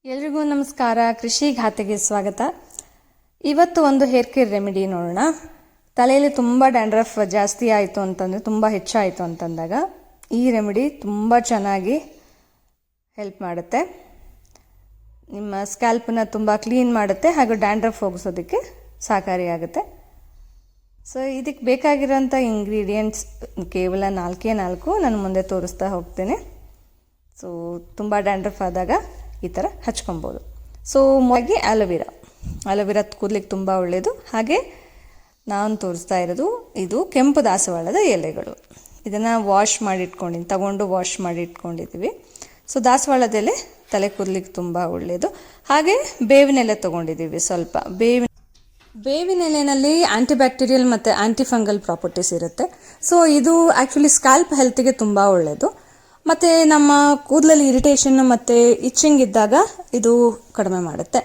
ಎಲ್ರಿಗೂ ನಮಸ್ಕಾರ. ಕೃಷಿ ಖಾತೆಗೆ ಸ್ವಾಗತ. ಇವತ್ತು ಒಂದು ಹೇರ್ ಕೇರ್ ರೆಮಿಡಿ ನೋಡೋಣ. ತಲೆಯಲ್ಲಿ ತುಂಬ ಡ್ಯಾಂಡ್ರಫ್ ಜಾಸ್ತಿ ಆಯಿತು ಅಂತಂದರೆ, ತುಂಬ ಹೆಚ್ಚಾಯಿತು ಅಂತಂದಾಗ ಈ ರೆಮಿಡಿ ತುಂಬ ಚೆನ್ನಾಗಿ ಹೆಲ್ಪ್ ಮಾಡುತ್ತೆ. ನಿಮ್ಮ ಸ್ಕ್ಯಾಲ್ಪನ್ನ ತುಂಬ ಕ್ಲೀನ್ ಮಾಡುತ್ತೆ ಹಾಗೂ ಡ್ಯಾಂಡ್ರಫ್ ಹೋಗಿಸೋದಕ್ಕೆ ಸಹಕಾರಿಯಾಗುತ್ತೆ. ಸೊ ಇದಕ್ಕೆ ಬೇಕಾಗಿರೋಂಥ ಇಂಗ್ರೀಡಿಯೆಂಟ್ಸ್ ಕೇವಲ 4 ನಾನು ಮುಂದೆ ತೋರಿಸ್ತಾ ಹೋಗ್ತೇನೆ. ಸೊ ತುಂಬ ಡ್ಯಾಂಡ್ರಫ್ ಆದಾಗ ಈ ಥರ ಹಚ್ಕೊಬೋದು. ಸೊ ಮೊದಲಿಗೆ ಆಲೋವೆರಾ ಕೂದಲಿಗೆ ತುಂಬ ಒಳ್ಳೆಯದು. ಹಾಗೆ ನಾನು ತೋರಿಸ್ತಾ ಇರೋದು ಇದು ಕೆಂಪು ದಾಸವಾಳದ ಎಲೆಗಳು. ಇದನ್ನು ವಾಶ್ ಮಾಡಿ ಇಟ್ಕೊಂಡಿದ್ದೀವಿ. ಸೊ ದಾಸವಾಳದ ಎಲೆ ತಲೆ ಕೂದಲಿಗೆ ತುಂಬ ಒಳ್ಳೆಯದು. ಹಾಗೆ ಬೇವಿನ ಎಲೆ ತೊಗೊಂಡಿದ್ದೀವಿ. ಸ್ವಲ್ಪ ಬೇವಿನ ಎಲೆಯಲ್ಲಿ ಆ್ಯಂಟಿಬ್ಯಾಕ್ಟೀರಿಯಲ್ ಮತ್ತು ಆ್ಯಂಟಿಫಂಗಲ್ ಪ್ರಾಪರ್ಟೀಸ್ ಇರುತ್ತೆ. ಸೊ ಇದು ಆ್ಯಕ್ಚುಲಿ ಸ್ಕ್ಯಾಲ್ಪ್ ಹೆಲ್ತಿಗೆ ತುಂಬ ಒಳ್ಳೆಯದು. ಮತ್ತು ನಮ್ಮ ಕೂದಲಲ್ಲಿ ಇರಿಟೇಷನ್ ಮತ್ತು ಇಚ್ಚಿಂಗ್ ಇದ್ದಾಗ ಇದು ಕಡಿಮೆ ಮಾಡುತ್ತೆ.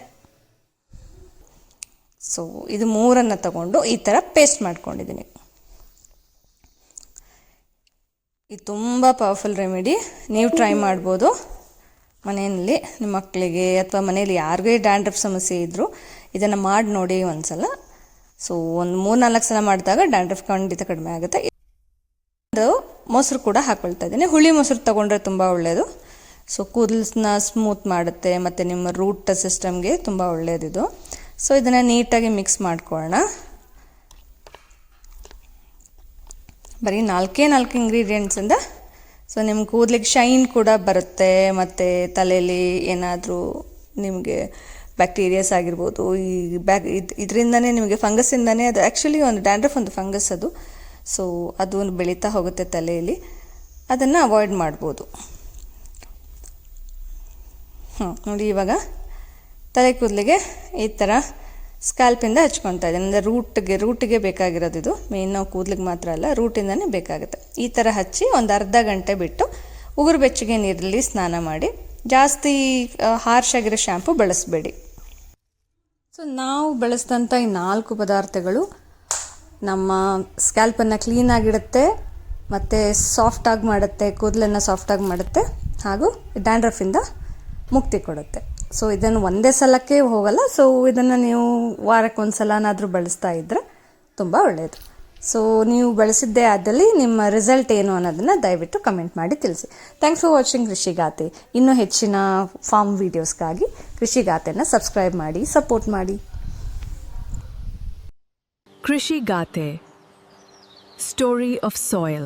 ಸೊ ಇದು 3 ತಗೊಂಡು ಈ ಥರ ಪೇಸ್ಟ್ ಮಾಡ್ಕೊಂಡಿದ್ದೀನಿ. ಇದು ತುಂಬ ಪವರ್ಫುಲ್ ರೆಮಿಡಿ. ನೀವು ಟ್ರೈ ಮಾಡ್ಬೋದು ಮನೆಯಲ್ಲಿ. ನಿಮ್ಮ ಮಕ್ಕಳಿಗೆ ಅಥವಾ ಮನೆಯಲ್ಲಿ ಯಾರಿಗೇ ಡ್ಯಾಂಡ್ರಫ್ ಸಮಸ್ಯೆ ಇದ್ದರೂ ಇದನ್ನು ಮಾಡಿ ನೋಡಿ ಒಂದ್ಸಲ. ಸೊ ಒಂದು 3-4 ಸಲ ಮಾಡಿದಾಗ ಡ್ಯಾಂಡ್ರಫ್ ಖಂಡಿತ ಕಡಿಮೆ ಆಗುತ್ತೆ. ಮೊಸರು ಕೂಡ ಹಾಕ್ಕೊಳ್ತಾ ಇದ್ದೀನಿ. ಹುಳಿ ಮೊಸರು ತೊಗೊಂಡ್ರೆ ತುಂಬ ಒಳ್ಳೆಯದು. ಸೊ ಕೂದಲನ್ನ ಸ್ಮೂತ್ ಮಾಡುತ್ತೆ ಮತ್ತು ನಿಮ್ಮ ರೂಟ್ ಸಿಸ್ಟಮ್ಗೆ ತುಂಬ ಒಳ್ಳೆಯದಿದು. ಸೊ ಇದನ್ನು ನೀಟಾಗಿ ಮಿಕ್ಸ್ ಮಾಡ್ಕೊಳ್ಳೋಣ. ಬರೀ 4 ಇಂಗ್ರೀಡಿಯೆಂಟ್ಸಿಂದ ಸೊ ನಿಮ್ಮ ಕೂದಲಿಗೆ ಶೈನ್ ಕೂಡ ಬರುತ್ತೆ. ಮತ್ತು ತಲೆಯಲ್ಲಿ ಏನಾದರೂ ನಿಮಗೆ ಬ್ಯಾಕ್ಟೀರಿಯಾಸ್ ಆಗಿರ್ಬೋದು, ಇದರಿಂದನೇ ನಿಮಗೆ ಫಂಗಸ್ಸಿಂದನೇ, ಅದು ಆ್ಯಕ್ಚುಲಿ ಒಂದು ಡ್ಯಾಂಡ್ರಫ್ ಒಂದು ಫಂಗಸ್ ಅದು. ಸೊ ಅದು ಬೆಳೀತಾ ಹೋಗುತ್ತೆ ತಲೆಯಲ್ಲಿ, ಅದನ್ನು ಅವಾಯ್ಡ್ ಮಾಡ್ಬೋದು. ನೋಡಿ, ಇವಾಗ ತಲೆ ಕೂದಲಿಗೆ ಈ ಥರ ಸ್ಕ್ಯಾಲ್ಪಿಂದ ಹಚ್ಕೊತಾ ಇದ್ದೀನಿ. ಅಂದರೆ ರೂಟಿಗೆ ಬೇಕಾಗಿರೋದು ಇದು. ಮೇನ್ ನಾವು ಕೂದಲಿಗೆ ಮಾತ್ರ ಅಲ್ಲ, ರೂಟಿಂದನೇ ಬೇಕಾಗುತ್ತೆ. ಈ ಥರ ಹಚ್ಚಿ ಒಂದು ಅರ್ಧ ಗಂಟೆ ಬಿಟ್ಟು ಉಗುರು ಬೆಚ್ಚಗೆ ನೀರಲ್ಲಿ ಸ್ನಾನ ಮಾಡಿ. ಜಾಸ್ತಿ ಹಾರ್ಶ್ ಆಗಿರೋ ಶ್ಯಾಂಪು ಬಳಸಬೇಡಿ. ಸೊ ನಾವು ಬಳಸಿದಂಥ ಈ 4 ಪದಾರ್ಥಗಳು ನಮ್ಮ ಸ್ಕ್ಯಾಲ್ಪನ್ನು ಕ್ಲೀನಾಗಿಡುತ್ತೆ ಮತ್ತು ಸಾಫ್ಟಾಗಿ ಮಾಡುತ್ತೆ, ಕೂದಲನ್ನು ಸಾಫ್ಟಾಗಿ ಮಾಡುತ್ತೆ ಹಾಗೂ ಡ್ಯಾಂಡ್ರಫಿಂದ ಮುಕ್ತಿ ಕೊಡುತ್ತೆ. ಸೊ ಇದನ್ನು ಒಂದೇ ಸಲಕ್ಕೆ ಹೋಗಲ್ಲ. ಸೊ ಇದನ್ನು ನೀವು ವಾರಕ್ಕೆ ಒಂದು ಸಲನಾದರೂ ಬಳಸ್ತಾ ಇದ್ದರೆ ತುಂಬ ಒಳ್ಳೆಯದು. ಸೊ ನೀವು ಬಳಸಿದ್ದೇ ಆದಲ್ಲಿ ನಿಮ್ಮ ರಿಸಲ್ಟ್ ಏನು ಅನ್ನೋದನ್ನು ದಯವಿಟ್ಟು ಕಮೆಂಟ್ ಮಾಡಿ ತಿಳಿಸಿ. Thanks for watching Krishi Gate. ಇನ್ನೂ ಹೆಚ್ಚಿನ ಫಾರ್ಮ್ ವೀಡಿಯೋಸ್ಗಾಗಿ ಕೃಷಿಗಾತೆಯನ್ನು ಸಬ್ಸ್ಕ್ರೈಬ್ ಮಾಡಿ, ಸಪೋರ್ಟ್ ಮಾಡಿ. Krishi Gate, Story of Soil.